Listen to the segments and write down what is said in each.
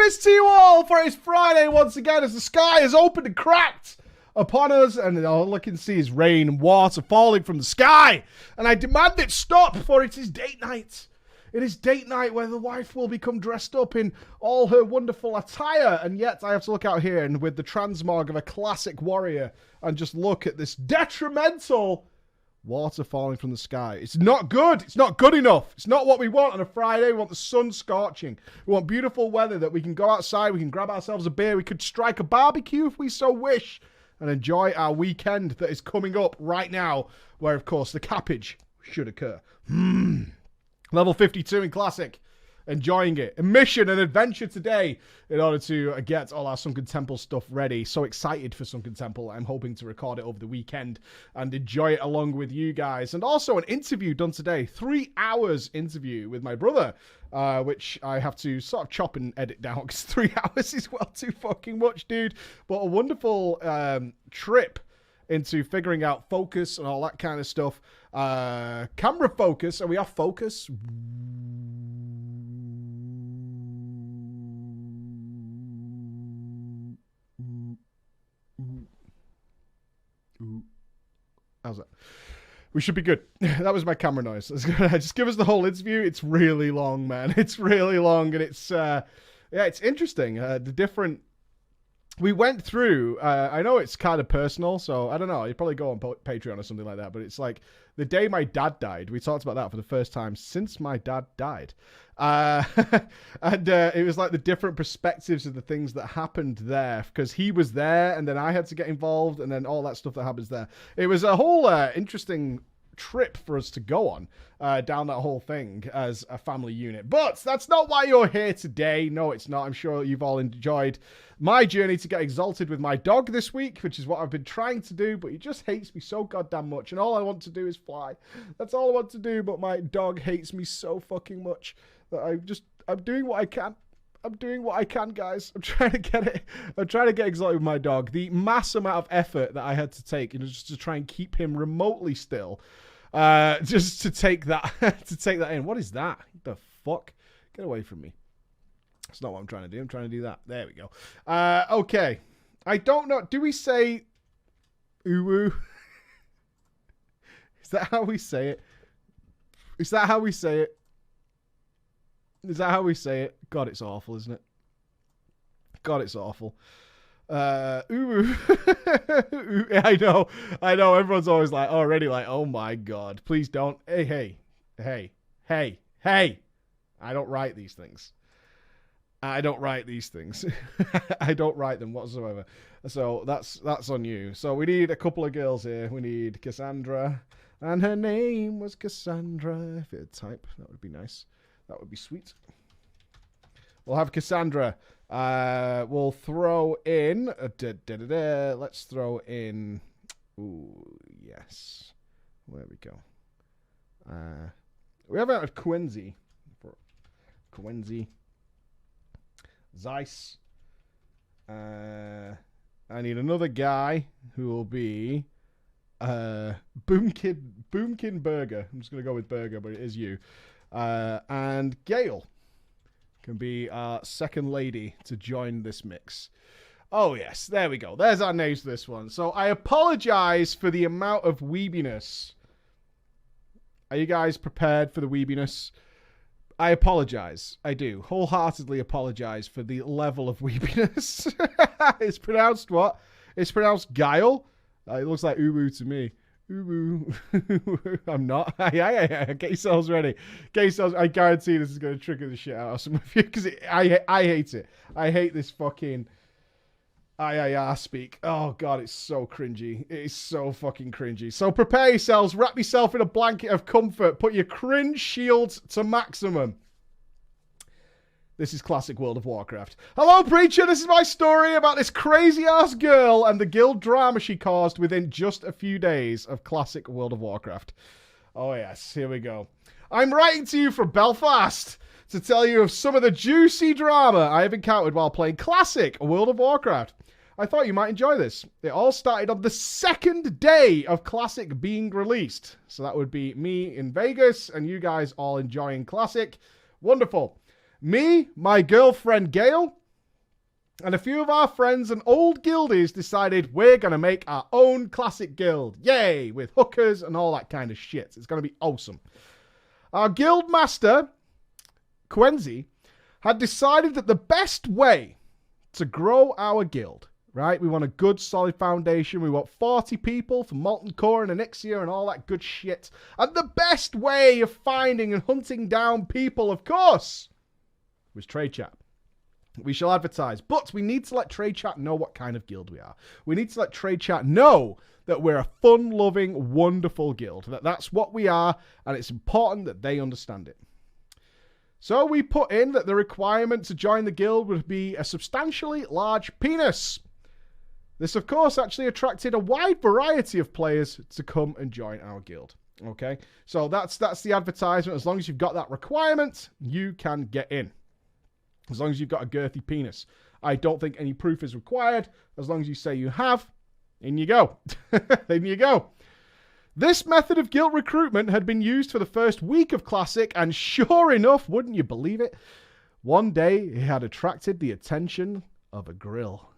fist to you all for it's Friday once again as the sky is opened and cracked upon us, and all I can see is rain and water falling from the sky, and I demand it stop, for it is date night. It is date night where the wife will become dressed up in all her wonderful attire, and yet I have to look out here and with the transmog of a classic warrior and just look at this detrimental water falling from the sky. It's not good. It's not good enough. It's not what we want on a Friday. We want the sun scorching. We want beautiful weather that we can go outside, we can grab ourselves a beer, we could strike a barbecue if we so wish, and enjoy our weekend that is coming up right now, where, of course, the cappage should occur. Level 52 in Classic. Enjoying it. A mission, an adventure today in order to get all our Sunken Temple stuff ready. So excited for Sunken Temple. I'm hoping to record it over the weekend and enjoy it along with you guys. And also an interview done today. 3 hours interview with my brother, which I have to sort of chop and edit down because 3 hours is well too fucking much, dude. But a wonderful trip into figuring out focus and all that kind of stuff. Camera focus. Are we off focus? How's that? We should be good. That was my camera noise. Just give us the whole interview. It's really long, man. It's really long, and it's it's interesting. The different. We went through, I know it's kind of personal, so I don't know, you probably go on Patreon or something like that, but it's like the day my dad died. We talked about that for the first time since my dad died. And it was like the different perspectives of the things that happened there, because he was there, and then I had to get involved, and then all that stuff that happens there. It was a whole interesting trip for us to go on down that whole thing as a family unit. But that's not why you're here today. No, it's not. I'm sure you've all enjoyed my journey to get exalted with my dog this week, which is what I've been trying to do, but he just hates me so goddamn much, and all I want to do is fly. That's all I want to do, but my dog hates me so fucking much that I'm doing what I can. I'm doing what I can, guys. I'm trying to get it. I'm trying to get excited with my dog. The mass amount of effort that I had to take, just to try and keep him remotely still, just to take that, in. What is that? What the fuck? Get away from me. That's not what I'm trying to do. I'm trying to do that. There we go. Okay. I don't know. Do we say uwu? Is that how we say it? Is that how we say it? Is that how we say it? God, it's awful, isn't it? God, it's awful. Uwu. I know. Everyone's always like, already like, oh my God, please don't. Hey. I don't write these things. I don't write them whatsoever. So that's on you. So we need a couple of girls here. We need Cassandra, and her name was Cassandra. If it type, that would be nice. That would be sweet. We'll have Cassandra. We'll throw in. Let's throw in. Ooh, yes. There we go. We have a Quincy. Zeiss. I need another guy who will be Boomkin Burger. I'm just going to go with Burger, but it is you. And Gail can be our second lady to join this mix. Oh, yes. There we go. There's our names for this one. So I apologize for the amount of weebiness. Are you guys prepared for the weebiness? I apologize. I do. Wholeheartedly apologize for the level of weebiness. It's pronounced what? It's pronounced Guile. It looks like uwu to me. Uwu. I'm not. Yeah. Get yourselves ready. I guarantee this is going to trigger the shit out of some of you because I hate it. I hate this fucking speak. Oh God, it's so cringy. It is so fucking cringy. So prepare yourselves. Wrap yourself in a blanket of comfort. Put your cringe shields to maximum. This is classic World of Warcraft. Hello, Preacher. This is my story about this crazy-ass girl and the guild drama she caused within just a few days of classic World of Warcraft. Oh, yes. Here we go. I'm writing to you from Belfast to tell you of some of the juicy drama I have encountered while playing classic World of Warcraft. I thought you might enjoy this. It all started on the second day of Classic being released. So that would be me in Vegas and you guys all enjoying Classic. Wonderful. Me, my girlfriend Gail, And a few of our friends and old guildies decided we're going to make our own classic guild. Yay! With hookers and all that kind of shit. It's going to be awesome. Our guild master, Quenzi, had decided that the best way to grow our guild, right? We want a good solid foundation. We want 40 people for Molten Core and Onyxia and all that good shit. And the best way of finding and hunting down people, of course, was trade chat. We shall advertise, but we need to let trade chat know what kind of guild we are. We need to let trade chat know that we're a fun-loving, wonderful guild. That's what we are, and it's important that they understand it. So we put in that the requirement to join the guild would be a substantially large penis. This, of course, actually attracted a wide variety of players to come and join our guild. Okay, so that's the advertisement. As long as you've got that requirement, you can get in. As long as you've got a girthy penis. I don't think any proof is required. As long as you say you have, in you go. In you go. This method of guild recruitment had been used for the first week of Classic, and sure enough, wouldn't you believe it, one day it had attracted the attention of a grill.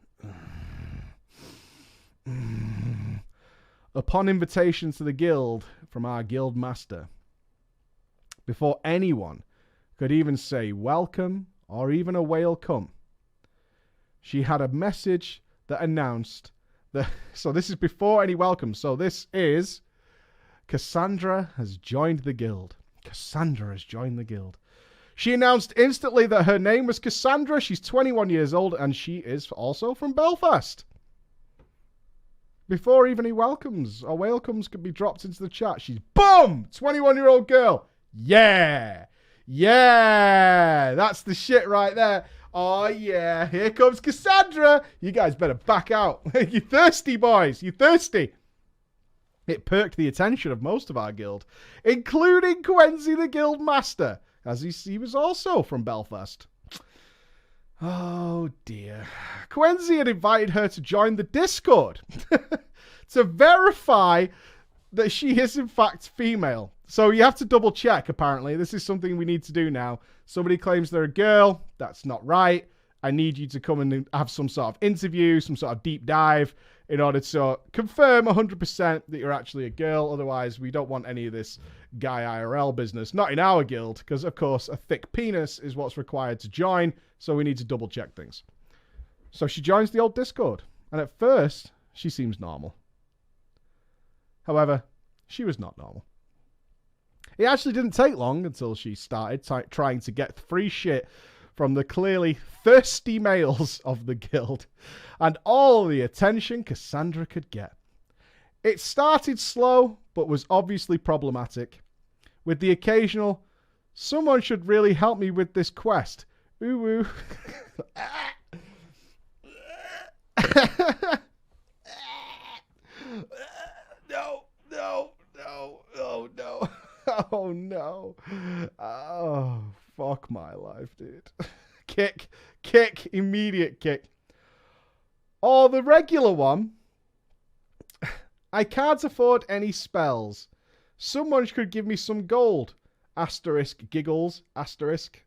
Upon invitation to the guild from our guild master, before anyone could even say welcome or even a whale come, she had a message that announced that, so this is before any welcome, so this is, Cassandra has joined the guild. Cassandra has joined the guild. She announced instantly that her name was Cassandra, she's 21 years old, and she is also from Belfast. Before even any welcomes or welcomes could be dropped into the chat, she's, boom, 21-year-old girl. Yeah. Yeah, that's the shit right there. Oh, yeah, here comes Cassandra. You guys better back out. You thirsty, boys. You thirsty. It perked the attention of most of our guild, including Quenzi, the guild master, as he was also from Belfast. Oh, dear. Quenzi had invited her to join the Discord to verify that she is, in fact, female. So you have to double check, apparently. This is something we need to do now. Somebody claims they're a girl. That's not right. I need you to come and have some sort of interview, some sort of deep dive in order to confirm 100% that you're actually a girl. Otherwise, we don't want any of this guy IRL business. Not in our guild, because, of course, a thick penis is what's required to join. So we need to double check things. So she joins the old Discord. And at first, she seems normal. However, she was not normal. It actually didn't take long until she started trying to get free shit from the clearly thirsty males of the guild and all the attention Cassandra could get. It started slow, but was obviously problematic, with the occasional, someone should really help me with this quest. Ooh, ooh. No, no, no, oh no. Oh no. Oh, fuck my life, dude. Kick, immediate kick. Or the regular one. I can't afford any spells. Someone could give me some gold. Asterisk, giggles, asterisk.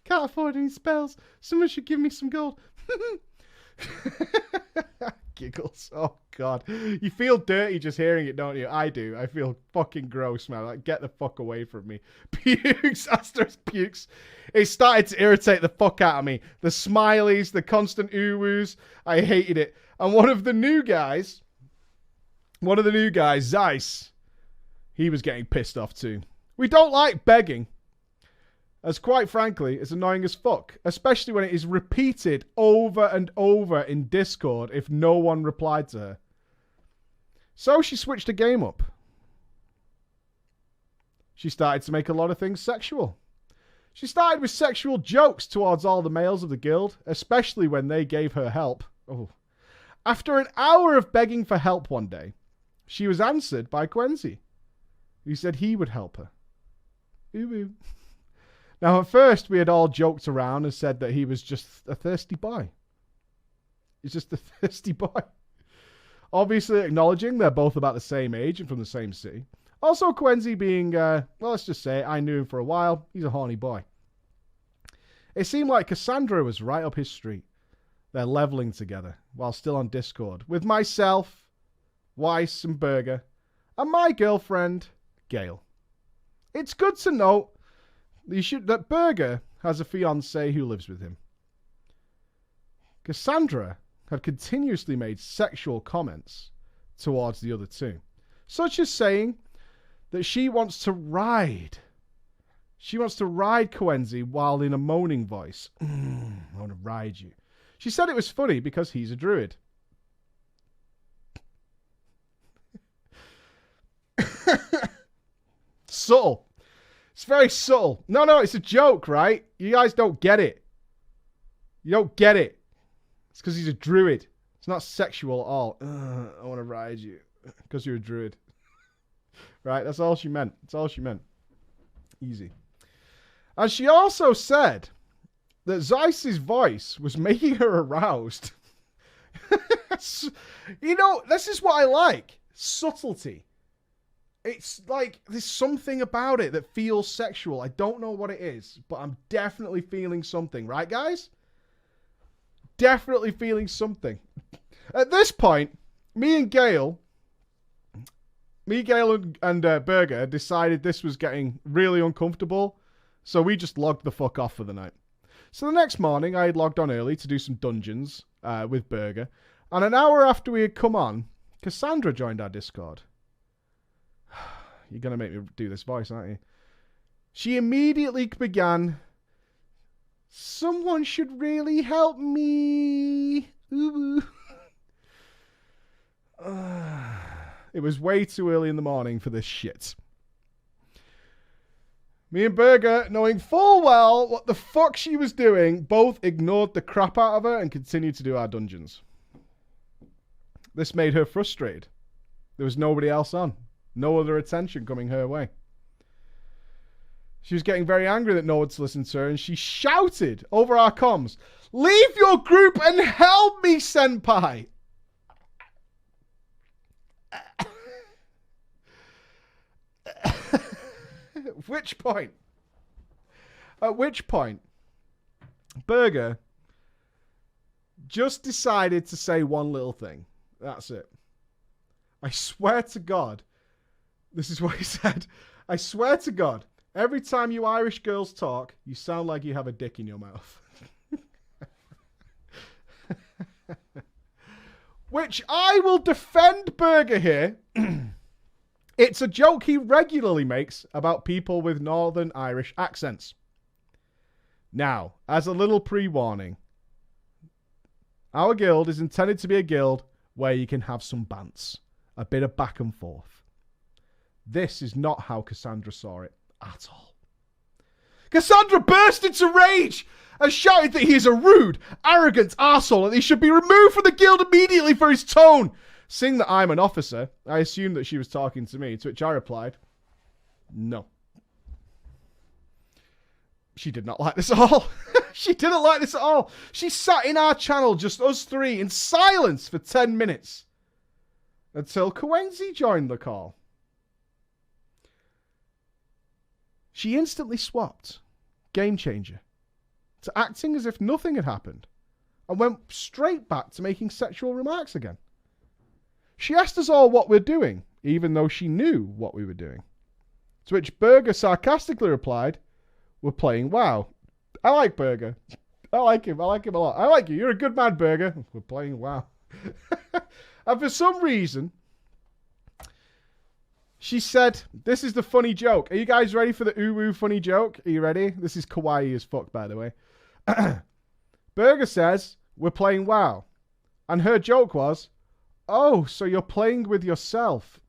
Can't afford any spells. Someone should give me some gold. Giggles. Oh, God. You feel dirty just hearing it, don't you? I do. I feel fucking gross, man. Like, get the fuck away from me. Pukes. Asterisk pukes. It started to irritate the fuck out of me. The smileys, the constant ooh-woos. I hated it. And one of the new guys, Zeiss, he was getting pissed off too. We don't like begging. As quite frankly, it's annoying as fuck, especially when it is repeated over and over in Discord if no one replied to her. So she switched the game up. She started to make a lot of things sexual. She started with sexual jokes towards all the males of the guild, especially when they gave her help. Oh. After an hour of begging for help one day, she was answered by Quenzi, who said he would help her. Ooh. Now, at first, we had all joked around and said that he was just a thirsty boy. He's just a thirsty boy. Obviously, acknowledging they're both about the same age and from the same city. Also, Quenzi being, well, let's just say, I knew him for a while. He's a horny boy. It seemed like Cassandra was right up his street. They're leveling together while still on Discord with myself, Weiss and Berger, and my girlfriend, Gail. It's good to note that Berger has a fiancée who lives with him. Cassandra had continuously made sexual comments towards the other two, such as saying that she wants to ride. She wants to ride Coenzi while in a moaning voice. I want to ride you. She said it was funny because he's a druid. Subtle. It's very subtle. No, it's a joke, right? You guys don't get it. You don't get it. It's because he's a druid. It's not sexual at all. I want to ride you because you're a druid. Right? That's all she meant. That's all she meant. Easy. And she also said that Zeiss's voice was making her aroused. You know, this is what I like. Subtlety. It's like there's something about it that feels sexual. I don't know what it is, but I'm definitely feeling something. Right, guys? Definitely feeling something. At this point, me and Gail and Berger decided this was getting really uncomfortable, so we just logged the fuck off for the night. So the next morning, I had logged on early to do some dungeons with Berger, and an hour after we had come on, Cassandra joined our Discord. You're going to make me do this voice, aren't you? She immediately began, "Someone should really help me." Ooh. It was way too early in the morning for this shit. Me and Berger, knowing full well what the fuck she was doing, both ignored the crap out of her and continued to do our dungeons. This made her frustrated. There was nobody else on. No other attention coming her way. She was getting very angry that no one's listened to her, and she shouted over our comms, "Leave your group and help me, senpai!" At which point, Berger just decided to say one little thing. That's it. I swear to God, this is what he said. I swear to God, every time you Irish girls talk, you sound like you have a dick in your mouth. Which I will defend Berger here. It's a joke he regularly makes about people with Northern Irish accents. Now, as a little pre-warning, our guild is intended to be a guild where you can have some bants, a bit of back and forth. This is not how Cassandra saw it at all. Cassandra burst into rage and shouted that he is a rude, arrogant arsehole and he should be removed from the guild immediately for his tone. Seeing that I'm an officer, I assumed that she was talking to me, to which I replied, no. She did not like this at all. She didn't like this at all. She sat in our channel, just us three, in silence for 10 minutes. Until Coenzi joined the call. She instantly swapped, game changer, to acting as if nothing had happened, and went straight back to making sexual remarks again. She asked us all what we're doing, even though she knew what we were doing. To which Berger sarcastically replied, "We're playing WoW." I like Berger. I like him a lot. I like you. You're a good man, Berger. We're playing WoW. And for some reason, she said, this is the funny joke. Are you guys ready for the uwu funny joke? Are you ready? This is kawaii as fuck, by the way. Berger says, "We're playing WoW." And her joke was, "Oh, so you're playing with yourself.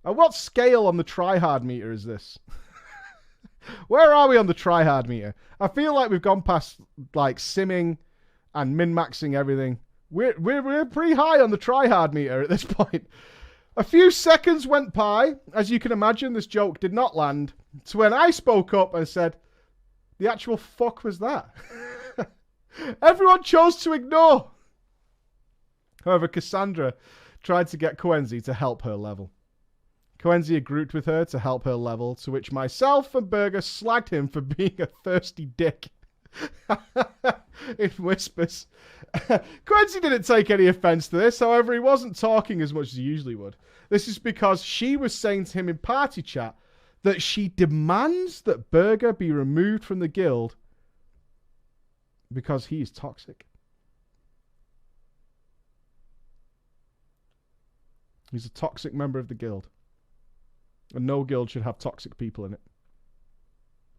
At what scale on the tryhard meter is this? Where are we on the tryhard meter? I feel like we've gone past like simming and min-maxing everything. We're pretty high on the tryhard meter at this point. A few seconds went by. As you can imagine, this joke did not land. So when I spoke up and said, "The actual fuck was that?" Everyone chose to ignore. However, Cassandra tried to get Coenzi to help her level. Coenzi agreed with her to help her level, to which myself and Berger slagged him for being a thirsty dick. In whispers. Coenzi didn't take any offense to this, however, he wasn't talking as much as he usually would. This is because she was saying to him in party chat that she demands that Berger be removed from the guild because he is toxic. He's a toxic member of the guild. And no guild should have toxic people in it.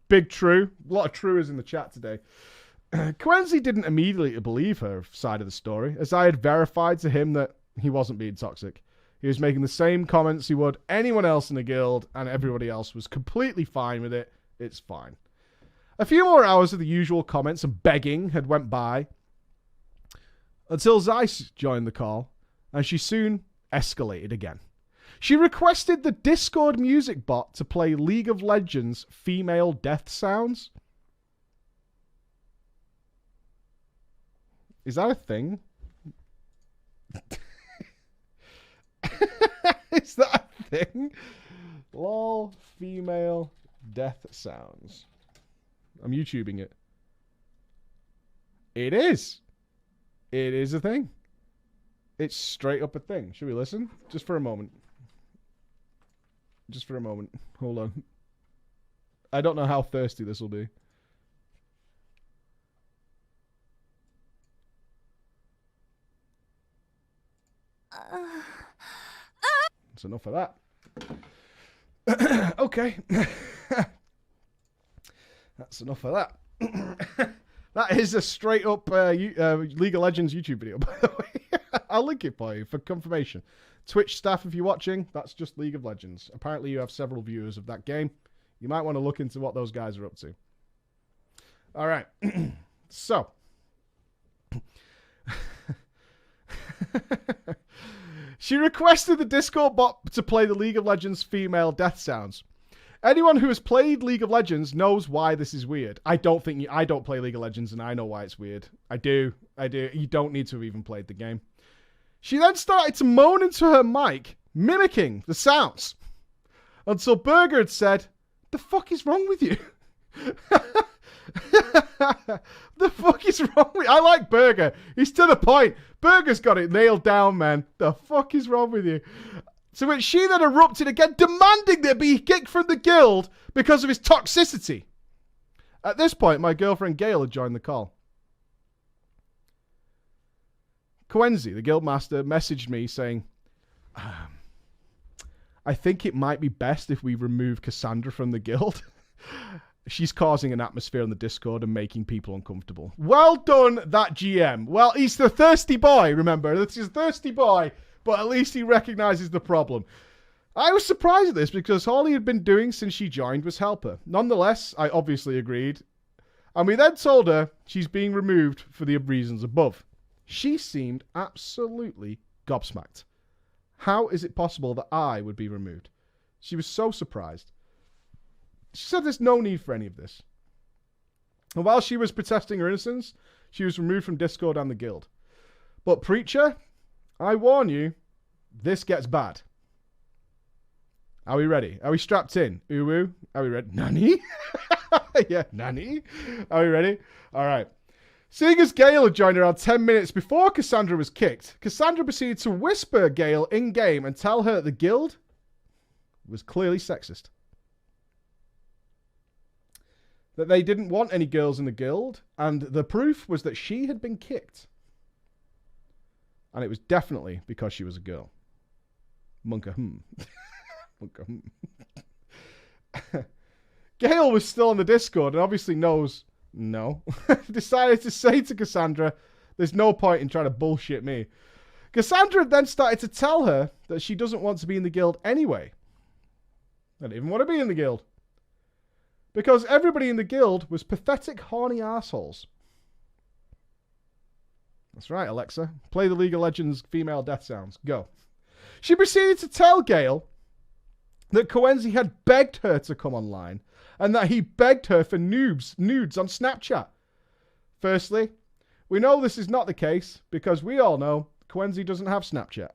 Big true. A lot of truers in the chat today. Coenzi didn't immediately believe her side of the story, as I had verified to him that he wasn't being toxic. He was making the same comments he would anyone else in the guild, and everybody else was completely fine with it. It's fine. A few more hours of the usual comments and begging had went by, until Zeiss joined the call, and she soon escalated again. She requested the Discord music bot to play League of Legends female death sounds. Is that a thing? Is that a thing? Lol, female death sounds. I'm YouTubing it. It is. It is a thing. It's straight up a thing. Should we listen? Just for a moment. Just for a moment. Hold on. I don't know how thirsty this will be. That's enough of that. Okay. That's enough of that. That is a straight up League of Legends YouTube video, by the way. I'll link it for you for confirmation. Twitch staff, if you're watching, that's just League of Legends. Apparently you have several viewers of that game. You might want to look into what those guys are up to. All right. So. She requested the Discord bot to play the League of Legends female death sounds. Anyone who has played League of Legends knows why this is weird. I don't play League of Legends and I know why it's weird. I do. You don't need to have even played the game. She then started to moan into her mic, mimicking the sounds. Until Berger had said, "The fuck is wrong with you?" The fuck is wrong with you? I like Berger. He's to the point. Berger's got it nailed down, man. The fuck is wrong with you? To which she then erupted again, demanding that he be kicked from the guild because of his toxicity. At this point, my girlfriend Gail had joined the call. Coenzi, the guild master, messaged me saying, I think it might be best if we remove Cassandra from the guild. She's causing an atmosphere on the Discord and making people uncomfortable. Well done, that GM. Well, he's the thirsty boy, remember. This is a thirsty boy, but at least he recognizes the problem. I was surprised at this because all he had been doing since she joined was help her. Nonetheless, I obviously agreed. And we then told her she's being removed for the reasons above. She seemed absolutely gobsmacked. How is it possible that I would be removed? She was so surprised. She said there's no need for any of this. And while she was protesting her innocence, she was removed from Discord and the guild. But Preacher, I warn you, this gets bad. Are we ready? Are we strapped in? Uwu? Are we ready? Nani? Yeah, Nani? Are we ready? All right. Seeing as Gale had joined around 10 minutes before Cassandra was kicked, Cassandra proceeded to whisper Gale in-game and tell her that the guild was clearly sexist. That they didn't want any girls in the guild, and the proof was that she had been kicked. And it was definitely because she was a girl. Munka, Munka, Gale was still on the Discord and obviously knows no. Decided to say to Cassandra, there's no point in trying to bullshit me. Cassandra then started to tell her that she doesn't want to be in the guild anyway. I didn't even want to be in the guild. Because everybody in the guild was pathetic, horny assholes. That's right, Alexa. Play the League of Legends female death sounds. Go. She proceeded to tell Gale that Coenzi had begged her to come online and that he begged her for nudes on Snapchat. Firstly, we know this is not the case because we all know Coenzi doesn't have Snapchat.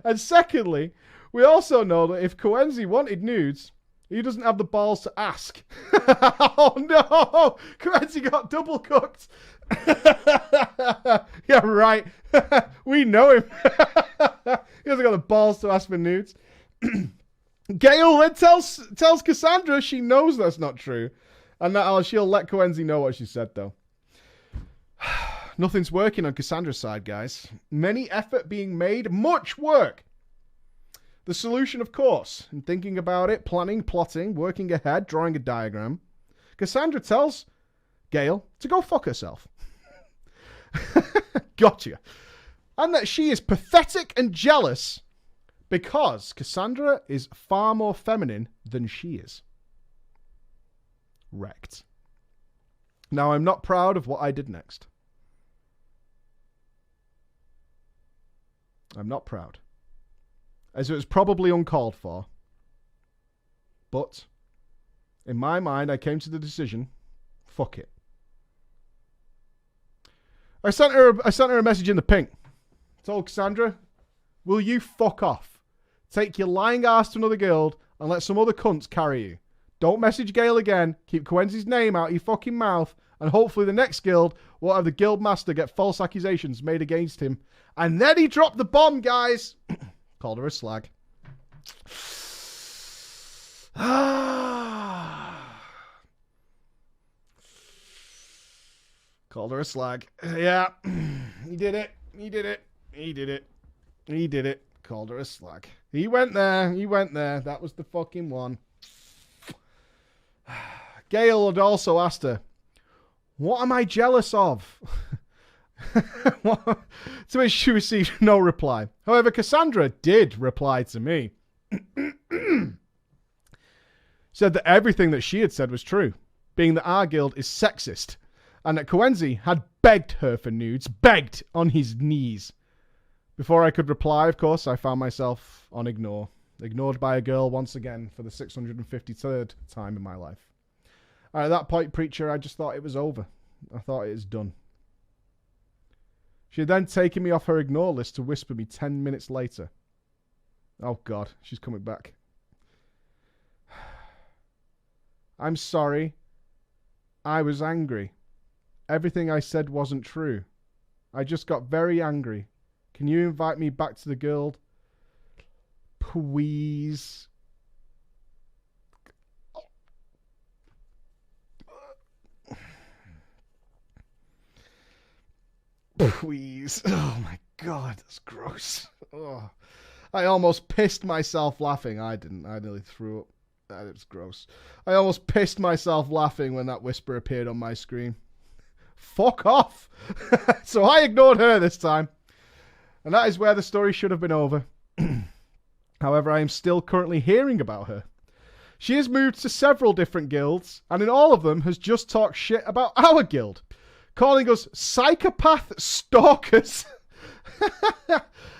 And secondly, we also know that if Coenzi wanted nudes, he doesn't have the balls to ask. Oh no! Coenzi got double cooked. Yeah, right. We know him. He hasn't got the balls to ask for nudes. Gale then tells Cassandra she knows that's not true. And that she'll let Coenzi know what she said, though. Nothing's working on Cassandra's side, guys. Many effort being made, much work. The solution, of course, in thinking about it, planning, plotting, working ahead, drawing a diagram, Cassandra tells Gale to go fuck herself. Gotcha. And that she is pathetic and jealous because Cassandra is far more feminine than she is. Wrecked. Now, I'm not proud of what I did next. I'm not proud. As it was probably uncalled for. But, in my mind, I came to the decision, fuck it. I sent her a message in the pink. Told Cassandra, will you fuck off? Take your lying ass to another guild and let some other cunts carry you. Don't message Gale again. Keep Coenzi's name out of your fucking mouth. And hopefully the next guild will have the guild master get false accusations made against him. And then he dropped the bomb, guys. Called her a slag. Called her a slag. Yeah. He did it. He did it. He did it. He did it. Called her a slag. He went there. He went there. That was the fucking one. Gale had also asked her, what am I jealous of? To which she received no reply. However, Cassandra did reply to me. Said that everything that she had said was true, being that our guild is sexist, and that Coenzi had begged her for nudes, begged on his knees. Before I could reply, of course, I found myself on ignore. Ignored by a girl once again for the 653rd time in my life. At that point, Preacher, I just thought it was over. I thought it was done. She had then taken me off her ignore list to whisper me 10 minutes later. Oh God, she's coming back. I'm sorry. I was angry. Everything I said wasn't true. I just got very angry. Can you invite me back to the guild? Please. Please. Oh my God, that's gross. Oh. I almost pissed myself laughing. I didn't. I nearly threw up. That was gross. I almost pissed myself laughing when that whisper appeared on my screen. Fuck off. So I ignored her this time. And that is where the story should have been over. However, I am still currently hearing about her. She has moved to several different guilds, and in all of them has just talked shit about our guild, calling us psychopath stalkers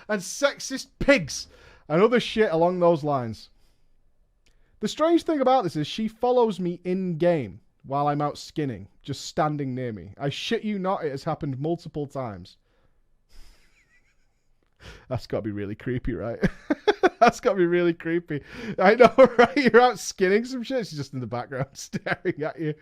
and sexist pigs and other shit along those lines. The strange thing about this is she follows me in-game while I'm out skinning, just standing near me. I shit you not, it has happened multiple times. That's got to be really creepy, right? That's got to be really creepy. I know, right? You're out skinning some shit. She's just in the background staring at you.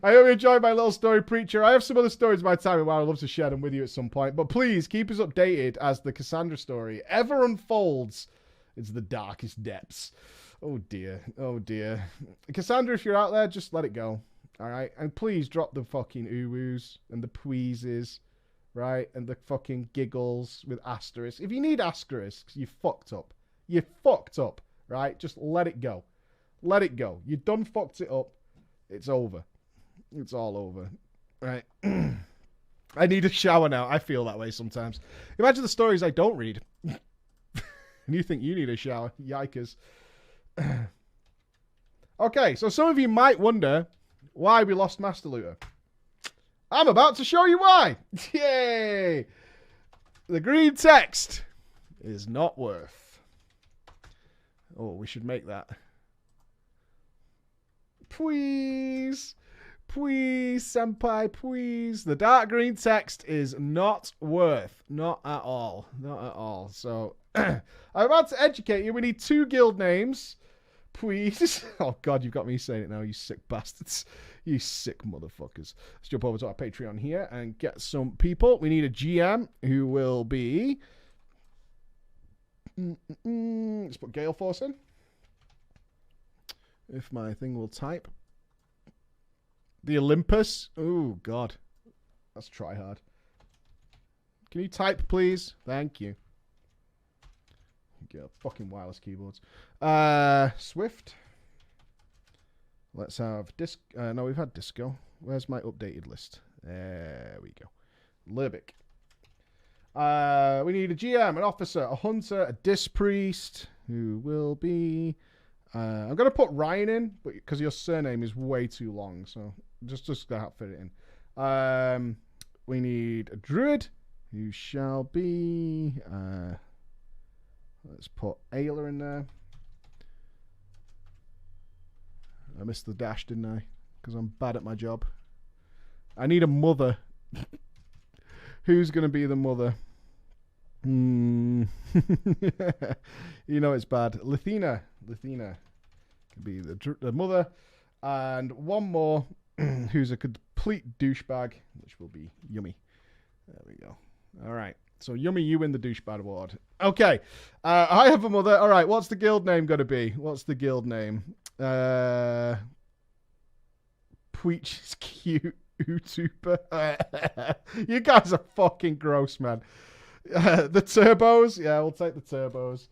I hope you enjoyed my little story, Preacher. I have some other stories of my time and I'd love to share them with you at some point. But please keep us updated as the Cassandra story ever unfolds into the darkest depths. Oh, dear. Oh, dear. Cassandra, if you're out there, just let it go. All right? And please drop the fucking ooh-woos and the pleases. Right? And the fucking giggles with asterisks. If you need asterisks, you fucked up. You fucked up. Right? Just let it go. Let it go. You done fucked it up. It's over. It's all over. Right? I need a shower now. I feel that way sometimes. Imagine the stories I don't read. And you think you need a shower. Yikers. Okay, so some of you might wonder why we lost Master Looter. I'm about to show you why. Yay! The green text is not worth. Oh, we should make that. Please. Please, senpai, please. The dark green text is not worth. Not at all. Not at all. So, I'm about to educate you. We need 2 guild names. Please. Oh, God, you've got me saying it now, you sick bastards. You sick motherfuckers. Let's jump over to our Patreon here and get some people. We need a GM who will be... Let's put Gale Force in. If my thing will type. The Olympus. Oh, God. Let's try hard. Can you type, please? Thank you. Get fucking wireless keyboards. Swift. Let's have disc. No, we've had Disco. Where's my updated list? There we go. Lirbik. We need a GM, an officer, a hunter, a disc priest, who will be... I'm going to put Ryan in, but because your surname is way too long, so just going to fit it in. We need a druid, who shall be... let's put Ayla in there. I missed the dash, didn't I? Because I'm bad at my job. I need a mother. Who's going to be the mother? You know it's bad. Lathina could be the mother. And one more who's a complete douchebag, which will be Yummy. There we go. All right. So, Yummy, you win the douchebag award. Okay. I have a mother. All right. What's the guild name going to be? What's the guild name? Preach is cute. YouTuber. You guys are fucking gross, man. The turbos. Yeah, we'll take the turbos.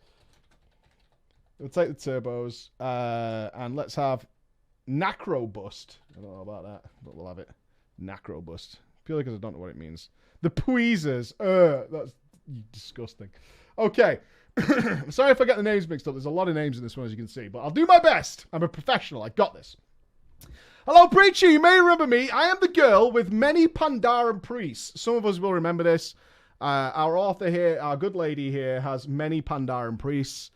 And let's have Nacrobust. I don't know about that, but we'll have it. Nacrobust. Purely because I don't know what it means. The Puizers. That's disgusting. Okay. I'm sorry if I get the names mixed up. There's a lot of names in this one, as you can see. But I'll do my best. I'm a professional. I got this. Hello, Preacher. You may remember me. I am the girl with many Pandaren priests. Some of us will remember this. Our author here, our good lady here, has many Pandaren priests.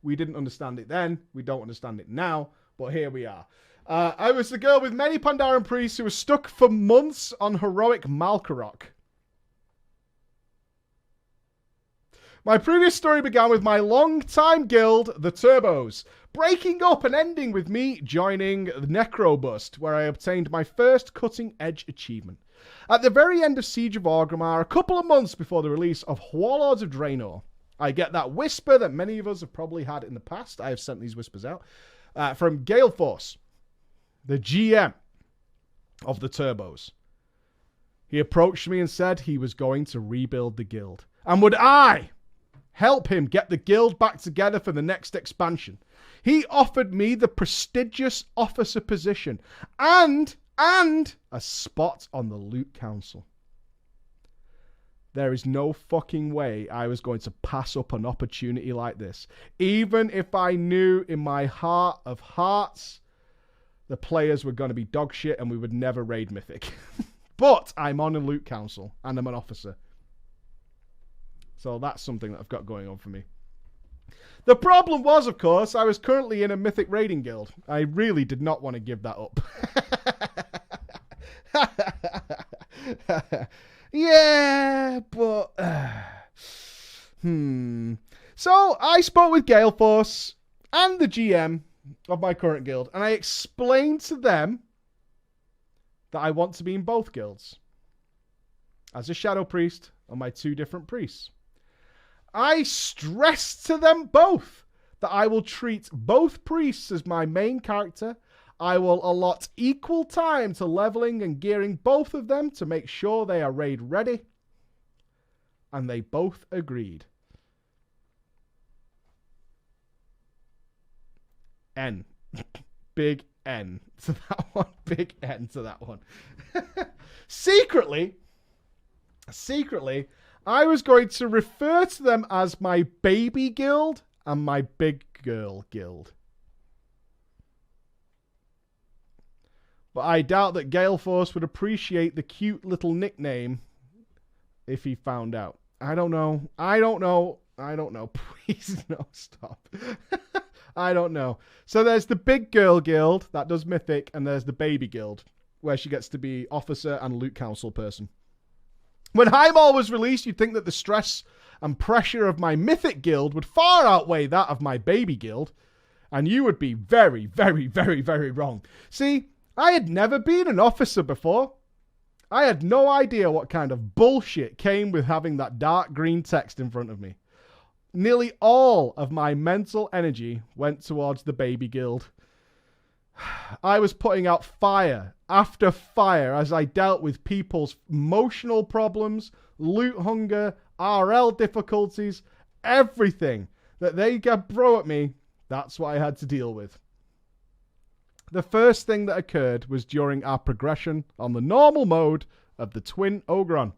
We didn't understand it then. We don't understand it now. But here we are. I was the girl with many Pandaren priests who was stuck for months on heroic Malkarok. My previous story began with my long-time guild, the Turbos, breaking up and ending with me joining Necrobust, where I obtained my first cutting-edge achievement. At the very end of Siege of Orgrimmar, a couple of months before the release of Warlords of Draenor, I get that whisper that many of us have probably had in the past. I have sent these whispers out. From Gale Force, the GM of the Turbos. He approached me and said he was going to rebuild the guild. And would I help him get the guild back together for the next expansion? He offered me the prestigious officer position and a spot on the Loot Council. There is no fucking way I was going to pass up an opportunity like this, even if I knew in my heart of hearts the players were going to be dog shit and we would never raid Mythic. But I'm on a Loot Council and I'm an officer. So that's something that I've got going on for me. The problem was, of course, I was currently in a Mythic raiding guild. I really did not want to give that up. Yeah, but... So I spoke with Gale Force and the GM of my current guild, and I explained to them that I want to be in both guilds as a Shadow Priest on my 2 different priests. I stressed to them both that I will treat both priests as my main character. I will allot equal time to leveling and gearing both of them to make sure they are raid ready. And they both agreed. N. Big N to that one. Big N to that one. Secretly, I was going to refer to them as my baby guild and my big girl guild. But I doubt that Gale Force would appreciate the cute little nickname if he found out. I don't know. Please, no, stop. I don't know. So there's the big girl guild that does Mythic, and there's the baby guild. where she gets to be officer and loot council person. When Highmaul was released, you'd think that the stress and pressure of my mythic guild would far outweigh that of my baby guild, and you would be very, very, very, very wrong. See, I had never been an officer before. I had no idea what kind of bullshit came with having that dark green text in front of me. Nearly all of my mental energy went towards the baby guild. I was putting out fire after fire as I dealt with people's emotional problems, loot hunger, RL difficulties, everything that they could throw at me. That's what I had to deal with. The first thing that occurred was during our progression on the normal mode of the Twin Ogron.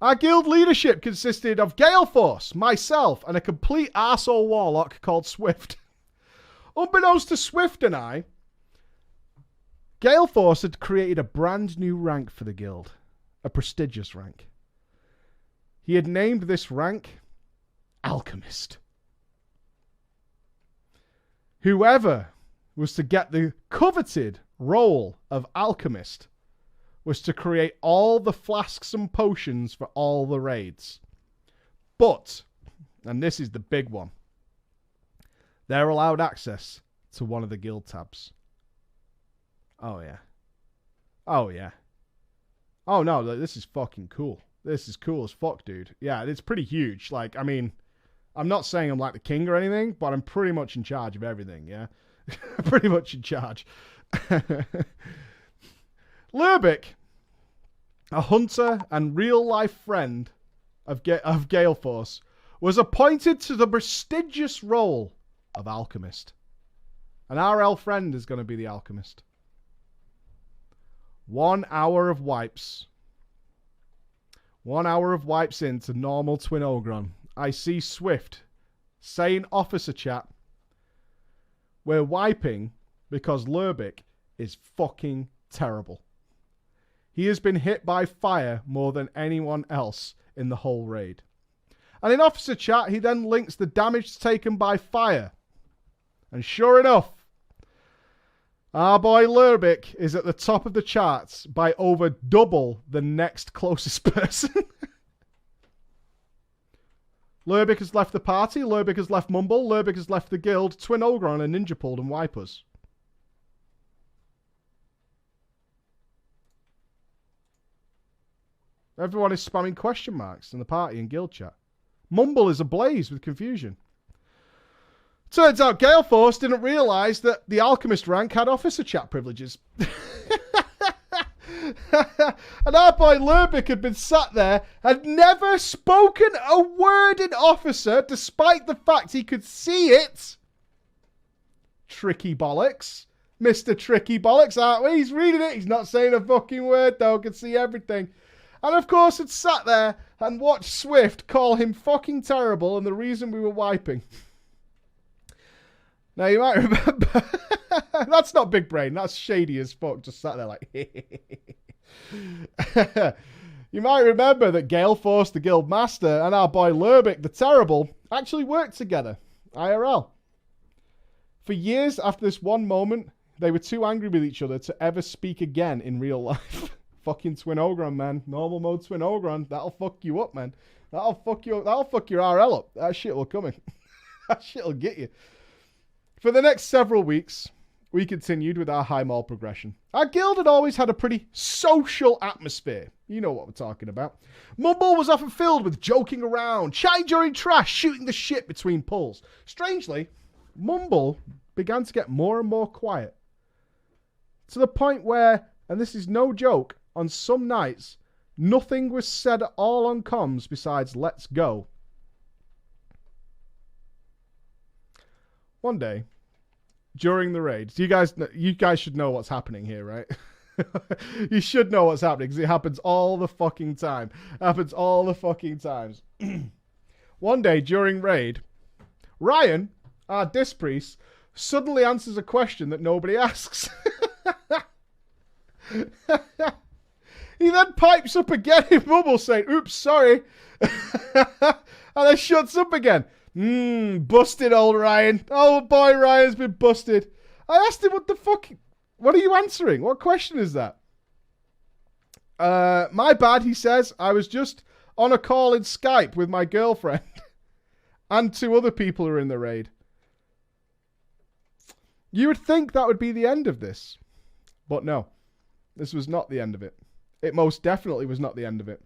Our guild leadership consisted of Galeforce, myself, and a complete arsehole warlock called Swift. Unbeknownst to Swift and I, Galeforce had created a brand new rank for the guild, a prestigious rank. He had named this rank Alchemist. Whoever was to get the coveted role of Alchemist was to create all the flasks and potions for all the raids. But, and this is the big one, they're allowed access to one of the guild tabs. Oh, yeah. Oh, yeah. Oh, no, this is fucking cool. This is cool as fuck, dude. Yeah, it's pretty huge. Like, I mean, I'm not saying I'm like the king or anything, but I'm pretty much in charge of everything, yeah? Pretty much in charge. Lurbik, a hunter and real-life friend of Galeforce, was appointed to the prestigious role of Alchemist. An RL friend is going to be the Alchemist. 1 hour of wipes. 1 hour of wipes into normal Twin Ogron. I see Swift saying officer chat, we're wiping because Lurbik is fucking terrible. He has been hit by fire more than anyone else in the whole raid. And in officer chat, he then links the damage taken by fire. And sure enough, our boy Lurbik is at the top of the charts by over double the next closest person. Lurbik has left the party, Lurbik has left Mumble, Lurbik has left the guild, Twin Ogron and Ninja pulled and Wipers. Everyone is spamming question marks in the party and guild chat. Mumble is ablaze with confusion. Turns out Galeforce didn't realise that the Alchemist rank had officer chat privileges. And our boy Lurbik had been sat there and never spoken a word in officer despite the fact he could see it. Tricky bollocks. Mr. Tricky bollocks, aren't we? He's reading it. He's not saying a fucking word though. Can see everything. And of course had sat there and watched Swift call him fucking terrible and the reason we were wiping. Now, you might remember... That's not big brain. That's shady as fuck. Just sat there like... You might remember that Galeforce, the guild master, and our boy Lurbik, the terrible, actually worked together. IRL. For years after this one moment, they were too angry with each other to ever speak again in real life. Fucking Twin Ogron, man. Normal mode Twin Ogron. That'll fuck you up, man. That'll fuck your RL up. That shit will come in. That shit will get you. For the next several weeks, we continued with our Highmaul progression. Our guild had always had a pretty social atmosphere. You know what we're talking about. Mumble was often filled with joking around, chatting during trash, shooting the shit between pulls. Strangely, Mumble began to get more and more quiet. To the point where, and this is no joke, on some nights, nothing was said at all on comms besides let's go. One day, during the raids, you guys should know what's happening here, right? You should know what's happening because it happens all the fucking time. It happens all the fucking times. One day during raid, Ryan, our disc priest, suddenly answers a question that nobody asks. He then pipes up again in Mumble saying, oops, sorry. And then shuts up again. Busted old Ryan. Oh boy, Ryan's been busted. I asked him what the fuck, what are you answering? What question is that? My bad, he says. I was just on a call in Skype with my girlfriend and 2 other people who are in the raid. You would think that would be the end of this. But no, this was not the end of it. It most definitely was not the end of it.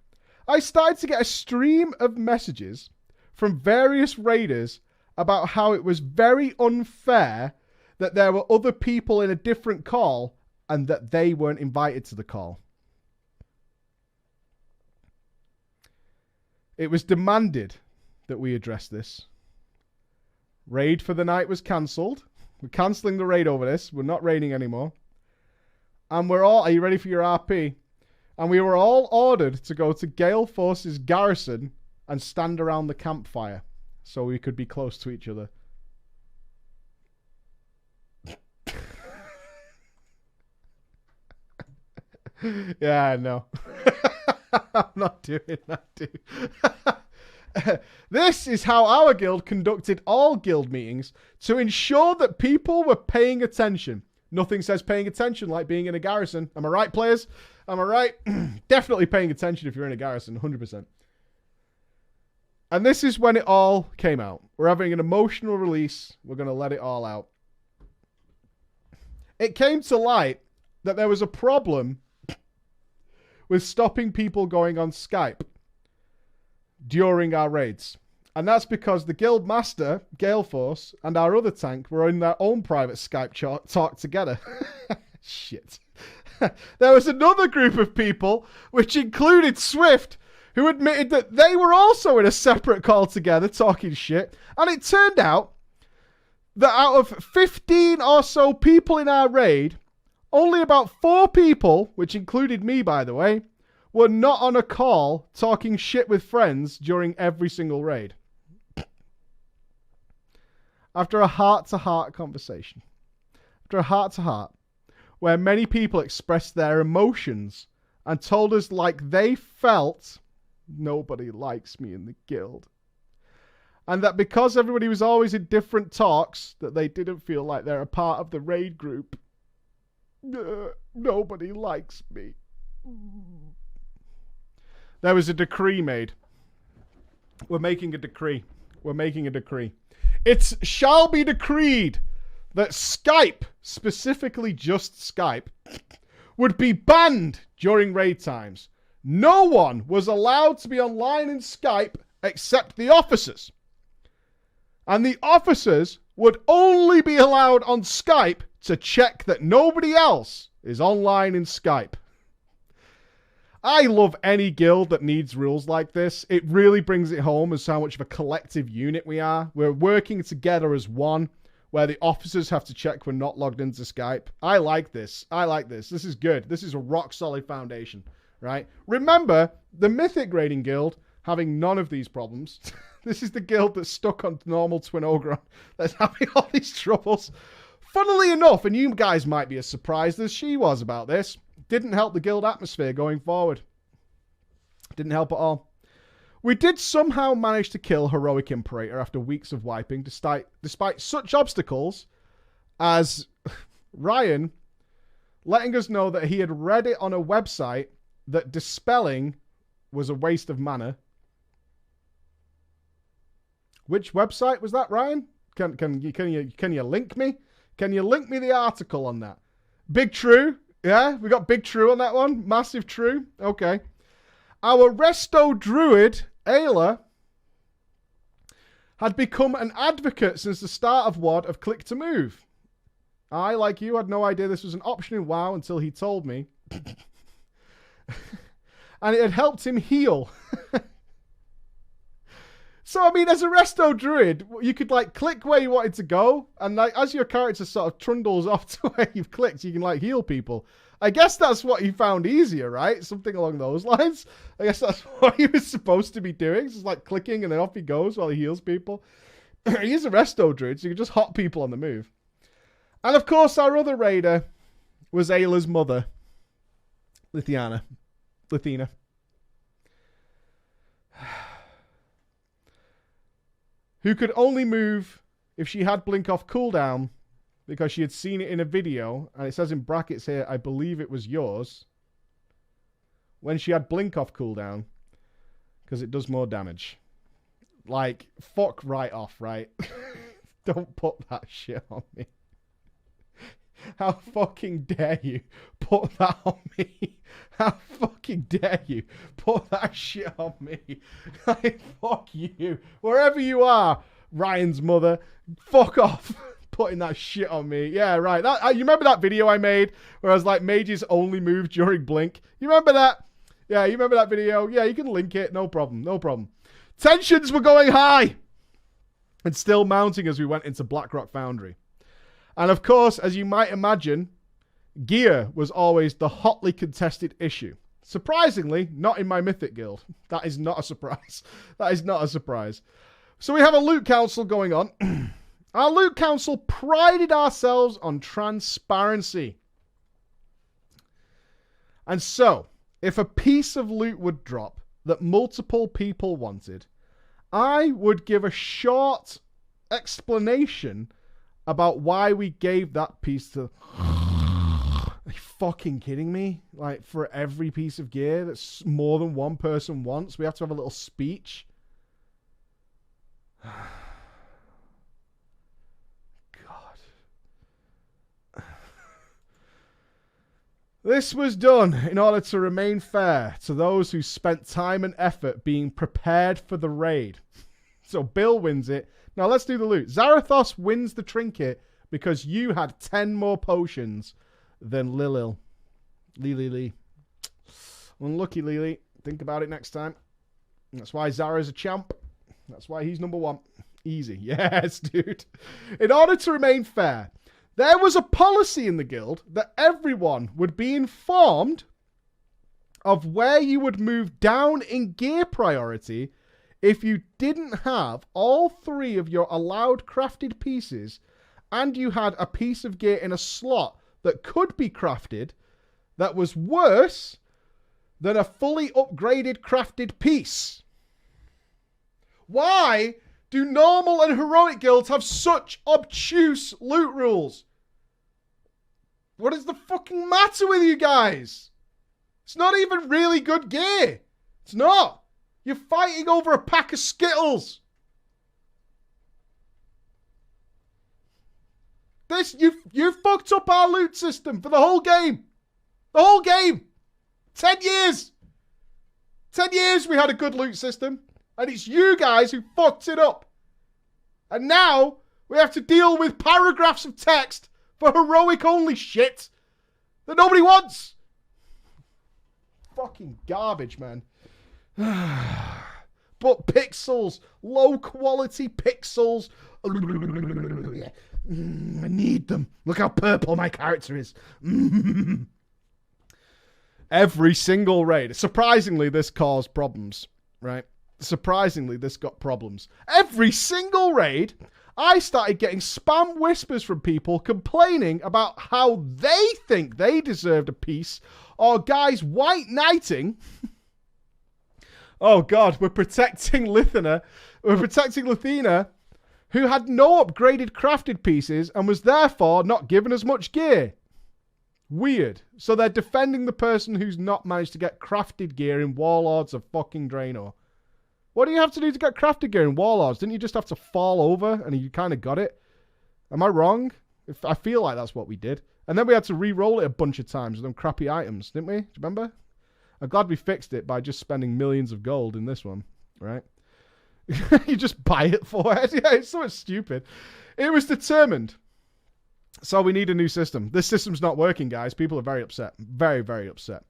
I started to get a stream of messages from various raiders about how it was very unfair that there were other people in a different call and that they weren't invited to the call. It was demanded that we address this. Raid for the night was cancelled. We're cancelling the raid over this. We're not raiding anymore. And we're all... Are you ready for your RP? And we were all ordered to go to Gale Force's garrison and stand around the campfire so we could be close to each other. Yeah, I know. I'm not doing that, dude. This is how our guild conducted all guild meetings to ensure that people were paying attention. Nothing says paying attention like being in a garrison. Am I right, players? Am I right? Definitely paying attention if you're in a garrison, 100%. And this is when it all came out. We're having an emotional release. We're going to let it all out. It came to light that there was a problem with stopping people going on Skype during our raids. And that's because the guild master, Gale Force, and our other tank were in their own private Skype talk together. Shit. There was another group of people, which included Swift, who admitted that they were also in a separate call together talking shit. And it turned out that out of 15 or so people in our raid, only about 4 people, which included me, by the way, were not on a call talking shit with friends during every single raid. After a heart-to-heart conversation, where many people expressed their emotions and told us like they felt nobody likes me in the guild. And that because everybody was always in different talks, that they didn't feel like they're a part of the raid group. Nobody likes me. There was a decree made. We're making a decree. It shall be decreed that Skype, specifically just Skype, would be banned during raid times. No one was allowed to be online in Skype except the officers. And the officers would only be allowed on Skype to check that nobody else is online in Skype. I love any guild that needs rules like this. It really brings it home as how much of a collective unit we are. We're working together as one, where the officers have to check we're not logged into Skype. I like this. This is good. This is a rock-solid foundation, right? Remember, the Mythic Raiding Guild having none of these problems. This is the guild that's stuck on normal Twin Ogron that's having all these troubles. Funnily enough, and you guys might be as surprised as she was about this, didn't help the guild atmosphere going forward. Didn't help at all. We did somehow manage to kill Heroic Imperator after weeks of wiping, despite such obstacles as Ryan letting us know that he had read it on a website that dispelling was a waste of mana. Which website was that, Ryan? Can you link me? Can you link me the article on that? Big True. Yeah, we got Big True on that one. Massive True. Okay. Our Resto Druid, Ayla, had become an advocate since the start of WoD of Click to Move. I, like you, had no idea this was an option in WoW until he told me. And it had helped him heal. So, I mean, as a Resto Druid, you could, like, click where you wanted to go, and, like, as your character sort of trundles off to where you've clicked, you can, like, heal people. I guess that's what he found easier, right? Something along those lines. I guess that's what he was supposed to be doing. Just, like, clicking, and then off he goes while he heals people. He's a Resto Druid, so you can just hot people on the move. And, of course, our other raider was Ayla's mother, Lithina. Who could only move if she had blink off cooldown because she had seen it in a video, and it says in brackets here, I believe it was yours. when she had blink off cooldown because it does more damage. Like, fuck right off, right? Don't put that shit on me. How fucking dare you put that on me? How fucking dare you put that shit on me? Like, fuck you. Wherever you are, Ryan's mother, fuck off putting that shit on me. Yeah, right. You remember that video I made where I was like, mages only move during blink? You remember that? Yeah, you remember that video? Yeah, you can link it. No problem. No problem. Tensions were going high and still mounting as we went into Blackrock Foundry. And of course, as you might imagine, gear was always the hotly contested issue. Surprisingly, not in my Mythic guild. That is not a surprise. That is not a surprise. So we have a loot council going on. Our loot council prided ourselves on transparency. And so, if a piece of loot would drop that multiple people wanted, I would give a short explanation about why we gave that piece to... Are you fucking kidding me? Like, for every piece of gear that's more than one person wants, we have to have a little speech? God. This was done in order to remain fair to those who spent time and effort being prepared for the raid. So Bill wins it. Now let's do the loot. Zarathos wins the trinket because you had 10 more potions than Lilil. Lily. Unlucky Lily. Think about it next time. That's why Zara's a champ. That's why he's number one. Easy. Yes, dude. In order to remain fair, there was a policy in the guild that everyone would be informed of where you would move down in gear priority if you didn't have all 3 of your allowed crafted pieces and you had a piece of gear in a slot that could be crafted that was worse than a fully upgraded crafted piece. Why do normal and heroic guilds have such obtuse loot rules? What is the fucking matter with you guys? It's not even really good gear. It's not. You're fighting over a pack of Skittles. You've fucked up our loot system for the whole game. The whole game. 10 years. 10 years we had a good loot system. And it's you guys who fucked it up. And now we have to deal with paragraphs of text for heroic only shit that nobody wants. Fucking garbage, man. But pixels, low quality pixels. I need them. Look how purple my character is. Every single raid. Surprisingly, this caused problems, right? Surprisingly, this got problems. Every single raid, I started getting spam whispers from people complaining about how they think they deserved a piece, or guys white knighting. Oh God, we're protecting Lithena. We're protecting Lithena, who had no upgraded crafted pieces and was therefore not given as much gear. Weird. So they're defending the person who's not managed to get crafted gear in Warlords of fucking Draenor. What do you have to do to get crafted gear in Warlords? Didn't you just have to fall over and you kind of got it? Am I wrong? I feel like that's what we did. And then we had to re-roll it a bunch of times with them crappy items, didn't we? Do you remember? I'm glad we fixed it by just spending millions of gold in this one, right? You just buy it for it. Yeah, it's so much stupid. It was determined. So we need a new system. This system's not working, guys. People are very upset. Very, very upset.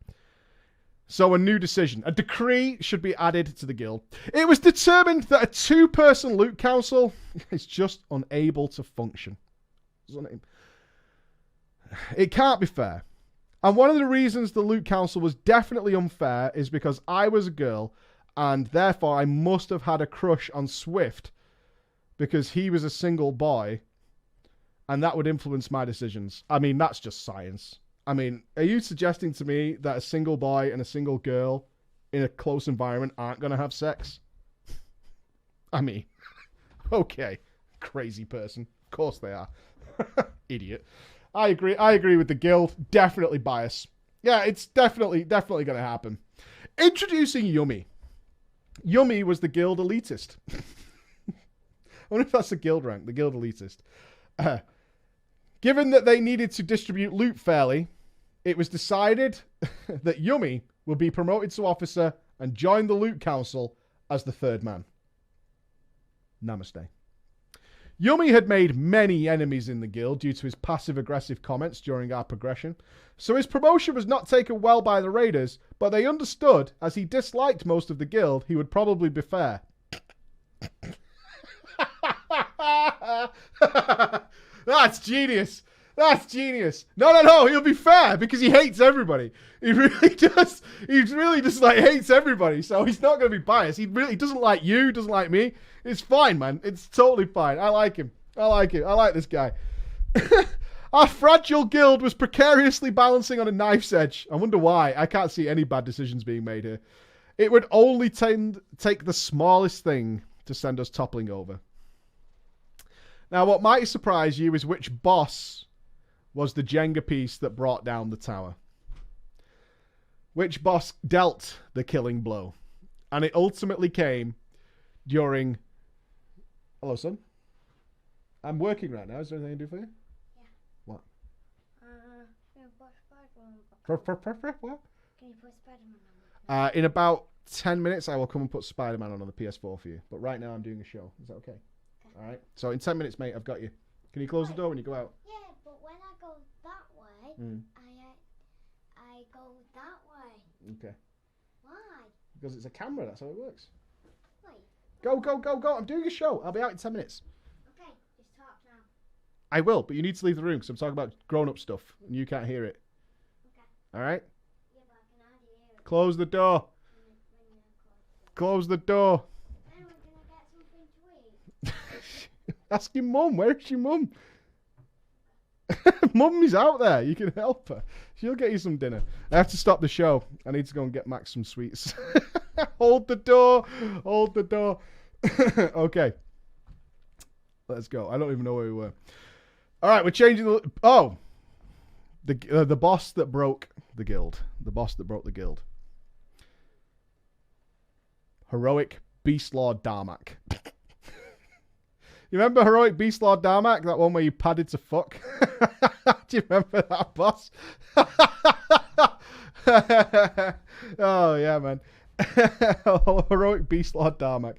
So a new decision. A decree should be added to the guild. It was determined that a 2-person loot council is just unable to function. It can't be fair. And one of the reasons the loot council was definitely unfair is because I was a girl and therefore I must have had a crush on Swift because he was a single boy and that would influence my decisions. I mean, that's just science. I mean, are you suggesting to me that a single boy and a single girl in a close environment aren't going to have sex? I mean, okay, crazy person. Of course they are. Idiot. I agree with the guild. Definitely bias. Yeah, it's definitely going to happen. Introducing Yummy. Yummy was the guild elitist. I wonder if that's the guild rank, the guild elitist. Given that they needed to distribute loot fairly, it was decided that Yummy will be promoted to officer and join the loot council as the third man. Namaste. Yummy had made many enemies in the guild due to his passive-aggressive comments during our progression, so his promotion was not taken well by the raiders, but they understood, as he disliked most of the guild, he would probably be fair. That's genius. That's genius. No, he'll be fair because he hates everybody. He really does. He really just like hates everybody, so he's not going to be biased. He really doesn't like you, doesn't like me. It's fine, man. It's totally fine. I like him. I like this guy. Our fragile guild was precariously balancing on a knife's edge. I wonder why. I can't see any bad decisions being made here. It would only take the smallest thing to send us toppling over. Now, what might surprise you is which boss was the Jenga piece that brought down the tower. Which boss dealt the killing blow. And it ultimately came during... Hello, son. I'm working right now. Is there anything I can do for you? Yeah. What? Can you put Spider-Man on? What? Can you put Spider-Man on? In about 10 minutes, I will come and put Spider-Man on the PS4 for you. But right now, I'm doing a show. Is that okay? All right. So in 10 minutes, mate, I've got you. Can you close the door when you go out? Yeah, but when I go that way, I go that way. Okay. Why? Because it's a camera. That's how it works. Wait. Go. I'm doing a show. I'll be out in 10 minutes. Okay, just talk now. I will, but you need to leave the room because I'm talking about grown-up stuff and you can't hear it. Okay. All right? Yeah, but I can hardly hear it. Close the door. When you Close the door. Then we're going to get something to eat. Ask your mum. Where is your mum? Mummy's out there. You can help her. She'll get you some dinner. I have to stop the show. I need to go and get Max some sweets. Hold the door. Hold the door. Okay. Let's go. I don't even know where we were. All right, we're changing the... Oh. The boss that broke the guild. The boss that broke the guild. Heroic Beast Lord Darmak. You remember Heroic Beast Lord Darmak? That one where you padded to fuck? Do you remember that boss? Oh, yeah, man. Heroic Beast Lord Darmak.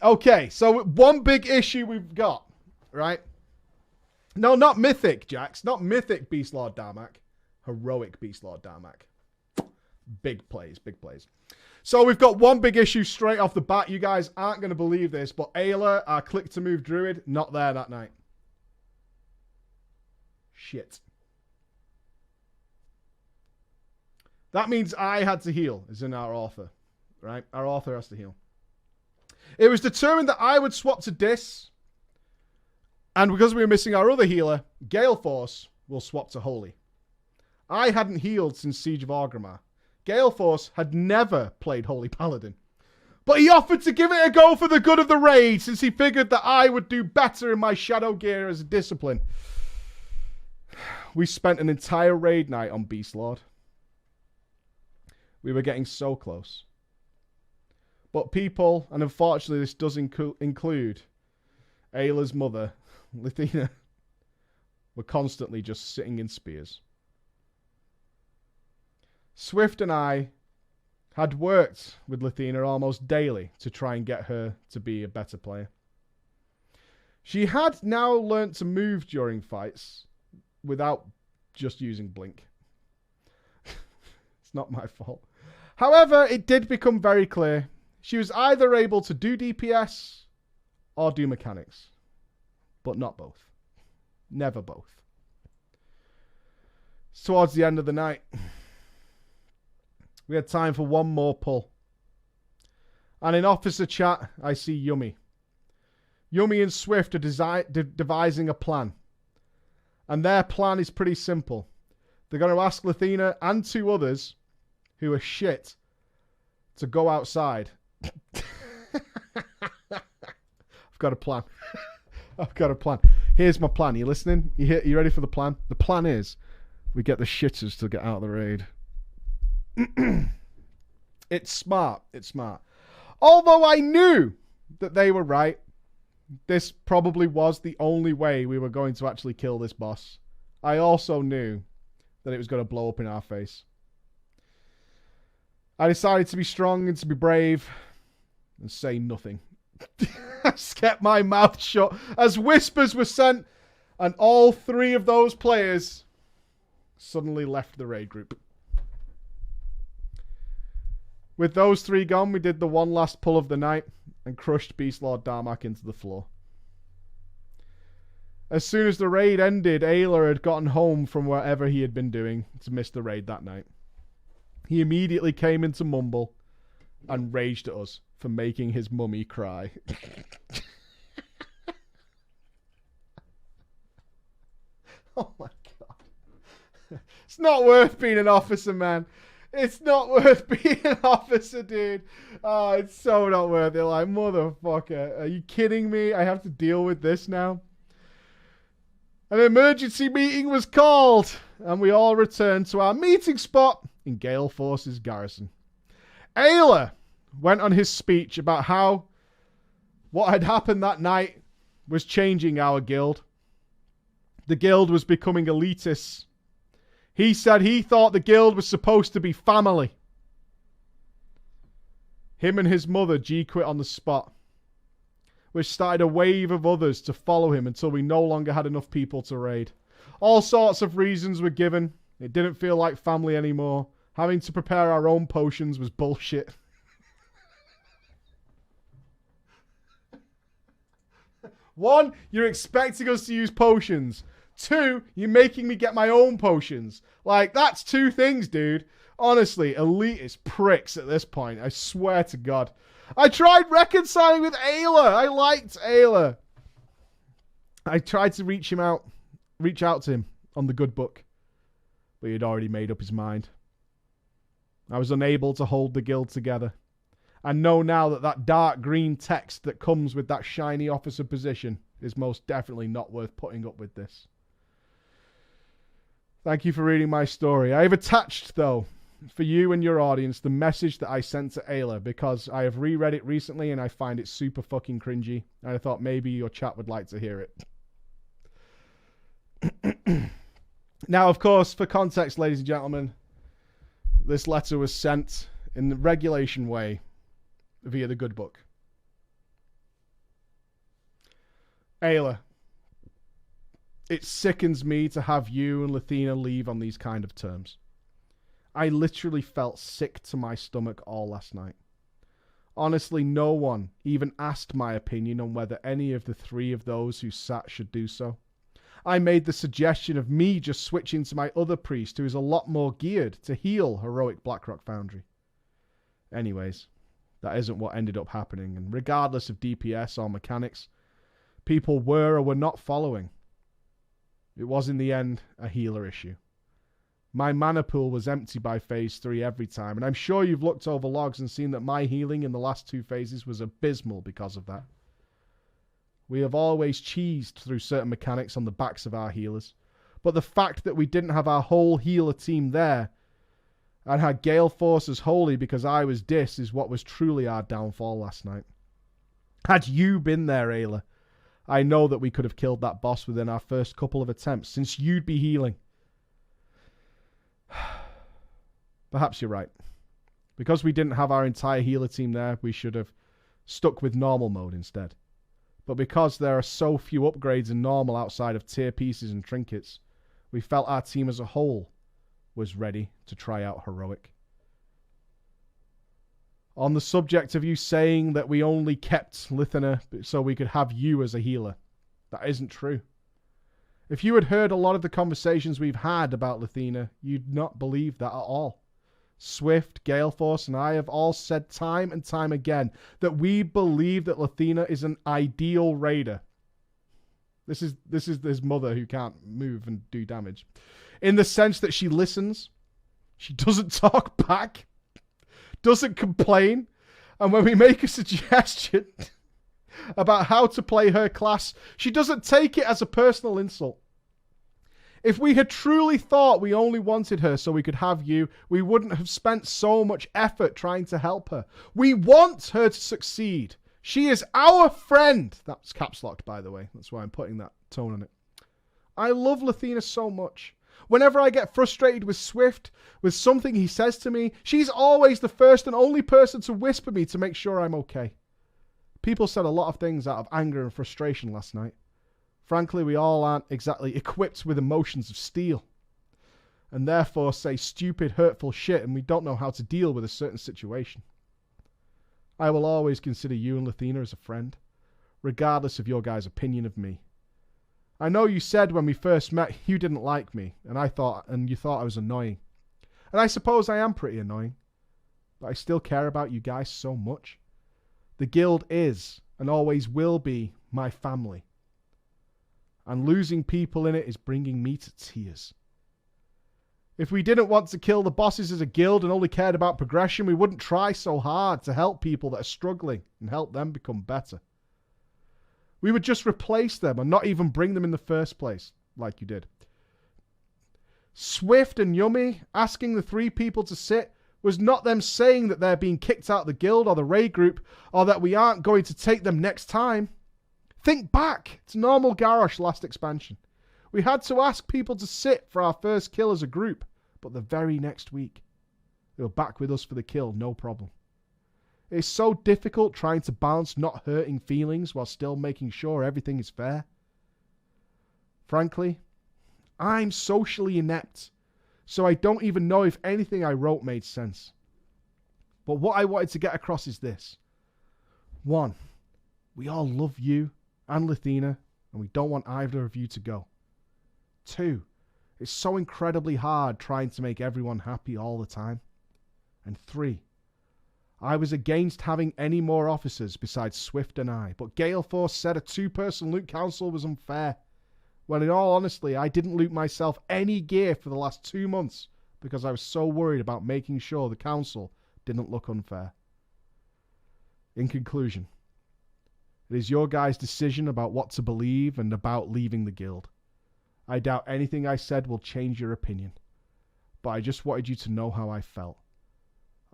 Okay, so one big issue we've got, right? No, not Mythic, Jax. Not Mythic Beast Lord Darmak. Heroic Beast Lord Darmak. Big plays, big plays. So we've got one big issue straight off the bat. You guys aren't going to believe this, but Ayla, our click-to-move druid, not there that night. Shit. That means I had to heal, as in our author. Right? Our author has to heal. It was determined that I would swap to Dis, and because we were missing our other healer, Gale Force will swap to Holy. I hadn't healed since Siege of Orgrimmar. Gale Force had never played Holy Paladin. But he offered to give it a go for the good of the raid, since he figured that I would do better in my Shadow Gear as a discipline. We spent an entire raid night on Beast Lord. We were getting so close. But people, and unfortunately this does include Ayla's mother, Lithina, were constantly just sitting in spears. Swift and I had worked with Lithina almost daily to try and get her to be a better player. She had now learnt to move during fights without just using Blink. It's not my fault. However, it did become very clear she was either able to do DPS or do mechanics, but not both. Never both. Towards the end of the night, we had time for one more pull. And in officer chat, I see Yummy. Yummy and Swift are devising a plan. And their plan is pretty simple. They're going to ask Lithina and two others who are shit to go outside. I've got a plan. I've got a plan. Here's my plan. Are you listening? You ready for the plan? The plan is we get the shitters to get out of the raid. It's smart. It's smart. Although I knew that they were right, this probably was the only way we were going to actually kill this boss. I also knew that it was going to blow up in our face. I decided to be strong and to be brave and say nothing. I just kept my mouth shut as whispers were sent, and all 3 of those players suddenly left the raid group. With those 3 gone, we did the one last pull of the night and crushed Beast Lord Darmak into the floor. As soon as the raid ended, Ayla had gotten home from wherever he had been doing to miss the raid that night. He immediately came into Mumble and raged at us for making his mummy cry. Oh my god. It's not worth being an officer, man. It's not worth being an officer, dude. Oh, it's so not worth it. Like, motherfucker. Are you kidding me? I have to deal with this now. An emergency meeting was called, and we all returned to our meeting spot in Gale Force's garrison. Ayla went on his speech about how what had happened that night was changing our guild. The guild was becoming elitist. He said he thought the guild was supposed to be family. Him and his mother G-quit on the spot, which started a wave of others to follow him until we no longer had enough people to raid. All sorts of reasons were given. It didn't feel like family anymore. Having to prepare our own potions was bullshit. One, you're expecting us to use potions. 2, you're making me get my own potions. Like, that's 2 things, dude. Honestly, elitist pricks at this point. I swear to God. I tried reconciling with Ayla. I liked Ayla. I tried to reach out to him on the good book. But he had already made up his mind. I was unable to hold the guild together. I know now that that dark green text that comes with that shiny officer position is most definitely not worth putting up with this. Thank you for reading my story. I have attached, though, for you and your audience, the message that I sent to Ayla, because I have reread it recently and I find it super fucking cringy. And I thought maybe your chat would like to hear it. Now, of course, for context, ladies and gentlemen, this letter was sent in the regulation way via the good book. Ayla, it sickens me to have you and Lathina leave on these kind of terms. I literally felt sick to my stomach all last night. Honestly, no one even asked my opinion on whether any of the 3 of those who sat should do so. I made the suggestion of me just switching to my other priest who is a lot more geared to heal heroic Blackrock Foundry. Anyways, that isn't what ended up happening, and regardless of DPS or mechanics, people were or were not following. It was in the end a healer issue. My mana pool was empty by phase 3 every time, and I'm sure you've looked over logs and seen that my healing in the last 2 phases was abysmal because of that. We have always cheesed through certain mechanics on the backs of our healers, but the fact that we didn't have our whole healer team there and had Gale Force as holy because I was dis is what was truly our downfall last night. Had you been there, Ayla, I know that we could have killed that boss within our first couple of attempts, since you'd be healing. Perhaps you're right. Because we didn't have our entire healer team there, we should have stuck with normal mode instead. But because there are so few upgrades in normal outside of tier pieces and trinkets, we felt our team as a whole was ready to try out heroic. On the subject of you saying that we only kept Lathina so we could have you as a healer, that isn't true. If you had heard a lot of the conversations we've had about Lathina, you'd not believe that at all. Swift, Gale Force, and I have all said time and time again that we believe that Lathina is an ideal raider. This is his mother who can't move and do damage. In the sense that she listens, she doesn't talk back, doesn't complain, and when we make a suggestion about how to play her class, she doesn't take it as a personal insult. If we had truly thought we only wanted her so we could have you, we wouldn't have spent so much effort trying to help her. We want her to succeed. She is our friend. That's caps locked, by the way. That's why I'm putting that tone on it. I love Lathina so much. Whenever I get frustrated with Swift, with something he says to me, she's always the first and only person to whisper me to make sure I'm okay. People said a lot of things out of anger and frustration last night. Frankly, we all aren't exactly equipped with emotions of steel, and therefore say stupid, hurtful shit, and we don't know how to deal with a certain situation. I will always consider you and Lathina as a friend, regardless of your guys' opinion of me. I know you said when we first met you didn't like me, and you thought I was annoying. And I suppose I am pretty annoying, but I still care about you guys so much. The guild is, and always will be, my family. And losing people in it is bringing me to tears. If we didn't want to kill the bosses as a guild and only cared about progression, we wouldn't try so hard to help people that are struggling and help them become better. We would just replace them and not even bring them in the first place, like you did. Swift and Yummy asking the 3 people to sit was not them saying that they're being kicked out of the guild or the raid group, or that we aren't going to take them next time. Think back to normal Garrosh last expansion. We had to ask people to sit for our first kill as a group, but the very next week, they were back with us for the kill, no problem. It's so difficult trying to balance not hurting feelings while still making sure everything is fair. Frankly, I'm socially inept, so I don't even know if anything I wrote made sense. But what I wanted to get across is this. 1, we all love you and Lathina, and we don't want either of you to go. 2, it's so incredibly hard trying to make everyone happy all the time. And 3, I was against having any more officers besides Swift and I, but Gale Force said a 2-person loot council was unfair. When in all honesty, I didn't loot myself any gear for the last 2 months because I was so worried about making sure the council didn't look unfair. In conclusion, it is your guys' decision about what to believe and about leaving the guild. I doubt anything I said will change your opinion, but I just wanted you to know how I felt.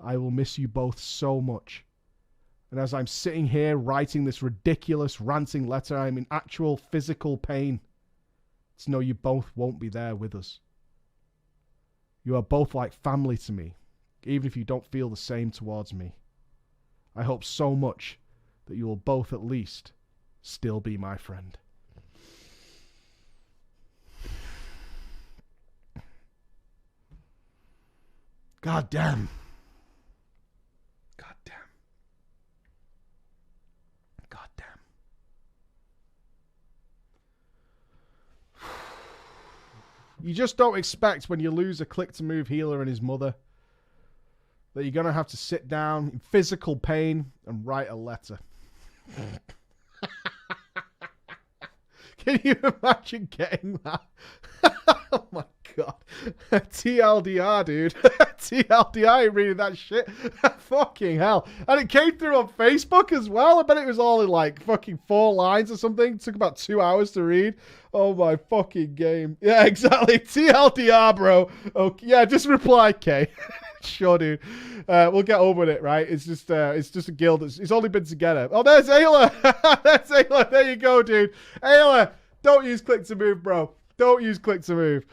I will miss you both so much. And as I'm sitting here writing this ridiculous ranting letter, I'm in actual physical pain to know you both won't be there with us. You are both like family to me, even if you don't feel the same towards me. I hope so much that you will both at least still be my friend. God damn. God damn. God damn. You just don't expect when you lose a click-to-move healer and his mother that you're going to have to sit down in physical pain and write a letter. Can you imagine getting that? Oh my god. TLDR, dude. TLDR reading that shit. Fucking hell. And it came through on Facebook as well. I bet it was all in like fucking 4 lines or something. It took about 2 hours to read. Oh my fucking game. Yeah, exactly. TLDR, bro. Okay. Yeah, just reply K. Sure, dude. We'll get over it, right? It's just a guild. It's only been together. Oh, there's Ayla. There's Ayla. There you go, dude. Ayla, don't use click to move, bro. Don't use click to move.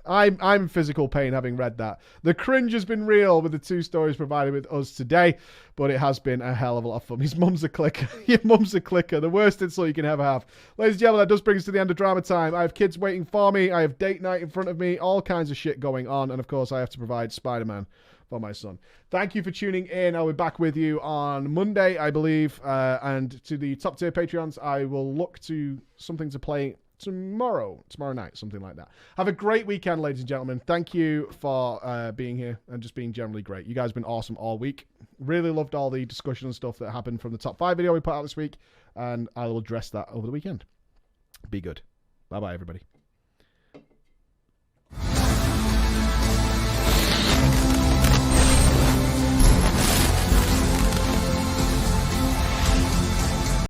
I'm in physical pain having read that. The cringe has been real with the 2 stories provided with us today, but it has been a hell of a lot of fun. His mum's a clicker. Your mum's a clicker. The worst insult you can ever have. Ladies and gentlemen, that does bring us to the end of drama time. I have kids waiting for me. I have date night in front of me. All kinds of shit going on. And of course, I have to provide Spider-Man for my son. Thank you for tuning in. I'll be back with you on Monday, I believe. And to the top tier Patreons, I will look to something to play tomorrow night, something like that. Have a great weekend, ladies and gentlemen. Thank you for being here and just being generally great. You guys have been awesome all week. Really loved all the discussion and stuff that happened from the top 5 video we put out this week, and I will address that over the weekend. Be good. Bye bye, everybody.